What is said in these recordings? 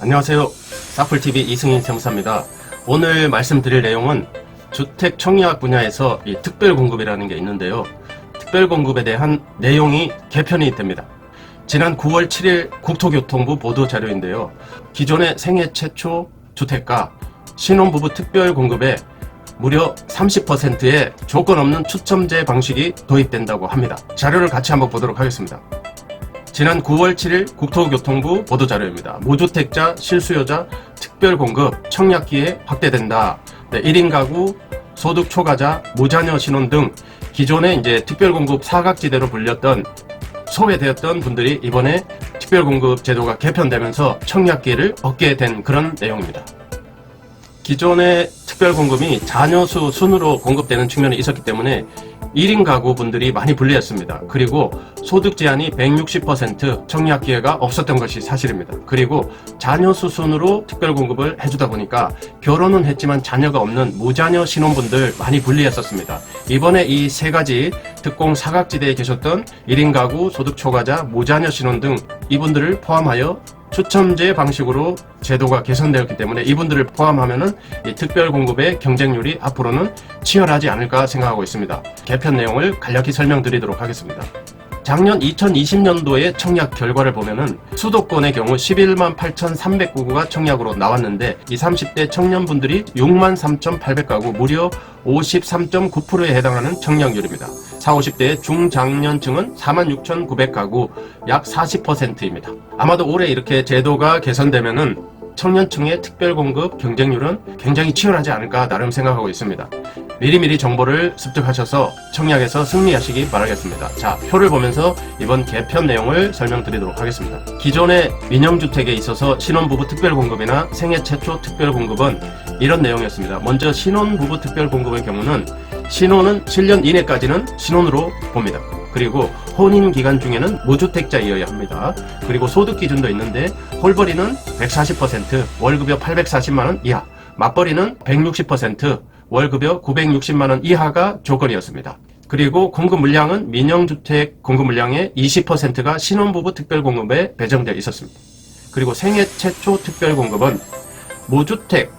안녕하세요. 사플TV 이승인 세무사입니다. 오늘 말씀드릴 내용은 주택 청약 분야에서 이 특별공급이라는 게 있는데요. 특별공급에 대한 내용이 개편이 됩니다. 지난 9월 7일 국토교통부 보도자료인데요. 기존의 생애 최초 주택가 신혼부부 특별공급에 무려 30%의 조건 없는 추첨제 방식이 도입된다고 합니다. 자료를 같이 한번 보도록 하겠습니다. 지난 9월 7일 국토교통부 보도자료입니다. 무주택자, 실수요자, 특별공급, 청약기회 확대된다. 1인 가구, 소득 초과자, 무자녀 신혼 등 기존에 이제 특별공급 사각지대로 불렸던 소외되었던 분들이 이번에 특별공급 제도가 개편되면서 청약기회를 얻게 된 그런 내용입니다. 기존의 특별공급이 자녀수 순으로 공급되는 측면이 있었기 때문에 1인 가구 분들이 많이 불리했습니다. 그리고 소득 제한이 160% 청약 기회가 없었던 것이 사실입니다. 그리고 자녀수 순으로 특별공급을 해주다 보니까 결혼은 했지만 자녀가 없는 무자녀 신혼분들 많이 불리했었습니다. 이번에 이 세 가지 특공 사각지대에 계셨던 1인 가구, 소득 초과자, 무자녀 신혼 등 이분들을 포함하여 추첨제 방식으로 제도가 개선되었기 때문에 이분들을 포함하면은 이 특별공급의 경쟁률이 앞으로는 치열하지 않을까 생각하고 있습니다. 개편 내용을 간략히 설명드리도록 하겠습니다. 작년 2020년도의 청약 결과를 보면은 수도권의 경우 11만 8,300가구가 청약으로 나왔는데 이 30대 청년분들이 6만 3,800가구 무려 53.9%에 해당하는 청약률입니다. 40, 50대의 중장년층은 46,900가구 약 40%입니다. 아마도 올해 이렇게 제도가 개선되면은 청년층의 특별공급 경쟁률은 굉장히 치열하지 않을까 나름 생각하고 있습니다. 미리미리 정보를 습득하셔서 청약에서 승리하시기 바라겠습니다. 자, 표를 보면서 이번 개편 내용을 설명드리도록 하겠습니다. 기존의 민영주택에 있어서 신혼부부 특별공급이나 생애 최초 특별공급은 이런 내용이었습니다. 먼저 신혼부부 특별공급의 경우는 신혼은 7년 이내까지는 신혼으로 봅니다. 그리고 혼인 기간 중에는 무주택자이어야 합니다. 그리고 소득 기준도 있는데 홀벌이는 140%, 월급여 840만원 이하, 맞벌이는 160%, 월급여 960만원 이하가 조건이었습니다. 그리고 공급 물량은 민영주택 공급 물량의 20%가 신혼부부 특별공급에 배정되어 있었습니다. 그리고 생애 최초 특별공급은 무주택,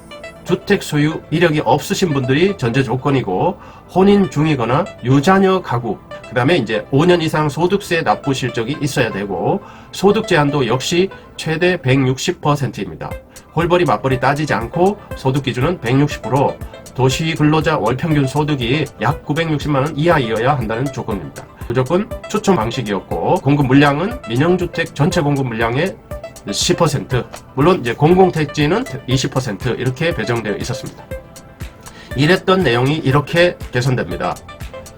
주택 소유 이력이 없으신 분들이 전제 조건이고 혼인 중이거나 유자녀 가구, 그 다음에 이제 5년 이상 소득세 납부 실적이 있어야 되고 소득 제한도 역시 최대 160%입니다. 홀벌이 맞벌이 따지지 않고 소득 기준은 160%, 도시 근로자 월 평균 소득이 약 960만원 이하이어야 한다는 조건입니다. 무조건 추첨 방식이었고 공급 물량은 민영주택 전체 공급 물량의 10%, 물론 이제 공공택지는 20% 이렇게 배정되어 있었습니다. 이랬던 내용이 이렇게 개선됩니다.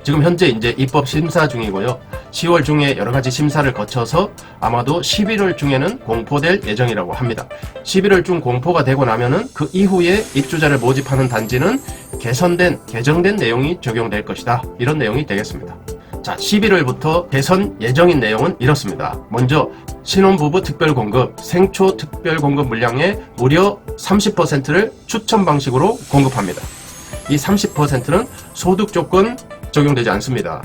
지금 현재 이제 입법 심사 중이고요. 10월 중에 여러 가지 심사를 거쳐서 아마도 11월 중에는 공포될 예정이라고 합니다. 11월 중 공포가 되고 나면은 그 이후에 입주자를 모집하는 단지는 개정된 내용이 적용될 것이다. 이런 내용이 되겠습니다. 자, 11월부터 개선 예정인 내용은 이렇습니다. 먼저 신혼부부 특별공급, 생초 특별공급 물량의 무려 30%를 추첨 방식으로 공급합니다. 이 30%는 소득 조건 적용되지 않습니다.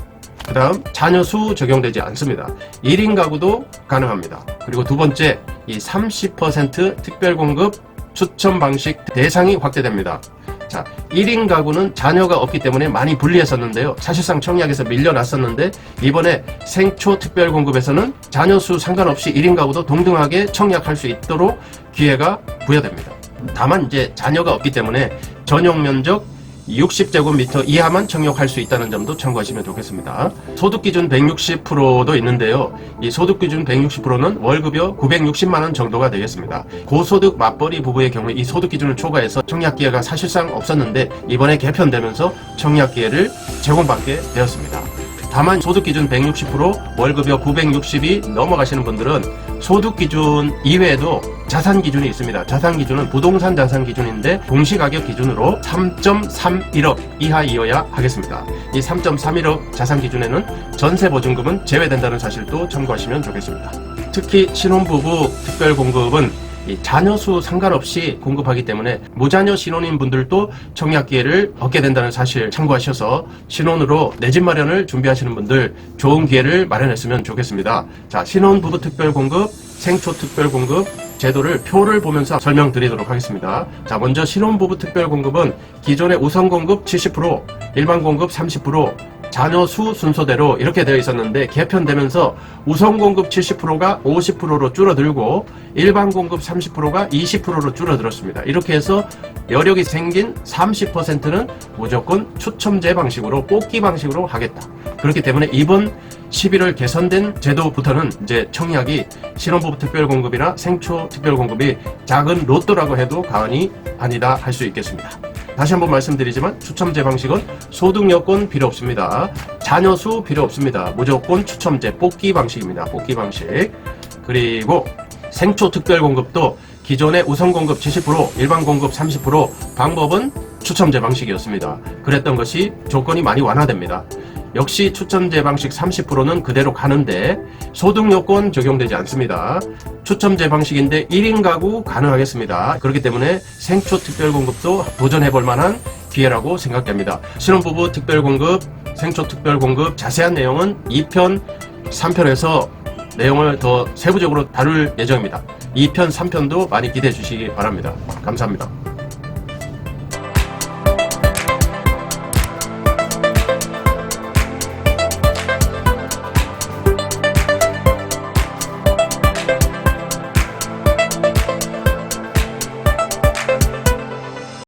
그 다음 자녀수 적용되지 않습니다. 1인 가구도 가능합니다. 그리고 두 번째, 이 30% 특별공급 추첨 방식 대상이 확대됩니다. 자, 1인 가구는 자녀가 없기 때문에 많이 불리했었는데요. 사실상 청약에서 밀려났었는데 이번에 생초 특별공급에서는 자녀수 상관없이 1인 가구도 동등하게 청약할 수 있도록 기회가 부여됩니다. 다만 이제 자녀가 없기 때문에 전용 면적 60제곱미터 이하만 청약할 수 있다는 점도 참고하시면 좋겠습니다. 소득기준 160%도 있는데요. 이 소득기준 160%는 월급여 960만원 정도가 되겠습니다. 고소득 맞벌이 부부의 경우에 이 소득기준을 초과해서 청약기회가 사실상 없었는데 이번에 개편되면서 청약기회를 제공받게 되었습니다. 다만 소득기준 160%, 월급여 960이 넘어가시는 분들은 소득기준 이외에도 자산기준이 있습니다. 자산기준은 부동산 자산기준인데 공시가격 기준으로 3.31억 이하이어야 하겠습니다. 이 3.31억 자산기준에는 전세보증금은 제외된다는 사실도 참고하시면 좋겠습니다. 특히 신혼부부 특별공급은 이 자녀 수 상관없이 공급하기 때문에 무자녀 신혼인 분들도 청약 기회를 얻게 된다는 사실 참고하셔서 신혼으로 내 집 마련을 준비하시는 분들 좋은 기회를 마련했으면 좋겠습니다. 자, 신혼부부 특별공급, 생초 특별공급 제도를 표를 보면서 설명드리도록 하겠습니다. 자, 먼저 신혼부부 특별공급은 기존의 우선공급 70%, 일반공급 30%, 자녀 수 순서대로 이렇게 되어 있었는데 개편되면서 우선공급 70%가 50%로 줄어들고 일반공급 30%가 20%로 줄어들었습니다. 이렇게 해서 여력이 생긴 30%는 무조건 추첨제 방식으로 뽑기 방식으로 하겠다. 그렇기 때문에 이번 11월 개선된 제도부터는 이제 청약이 신혼부부 특별공급이나 생초 특별공급이 작은 로또라고 해도 과언이 아니다 할 수 있겠습니다. 다시 한번 말씀드리지만 추첨제 방식은 소득 여건 필요 없습니다. 자녀 수 필요 없습니다. 무조건 추첨제 뽑기 방식입니다. 뽑기 방식. 그리고 생초 특별공급도 기존의 우선공급 70%, 일반공급 30% 방법은 추첨제 방식이었습니다. 그랬던 것이 조건이 많이 완화됩니다. 역시 추첨제 방식 30%는 그대로 가는데 소득 요건 적용되지 않습니다. 추첨제 방식인데 1인 가구 가능하겠습니다. 그렇기 때문에 생초 특별공급도 도전해볼 만한 기회라고 생각됩니다. 신혼부부 특별공급, 생초 특별공급 자세한 내용은 2편, 3편에서 내용을 더 세부적으로 다룰 예정입니다. 2편, 3편도 많이 기대해 주시기 바랍니다. 감사합니다.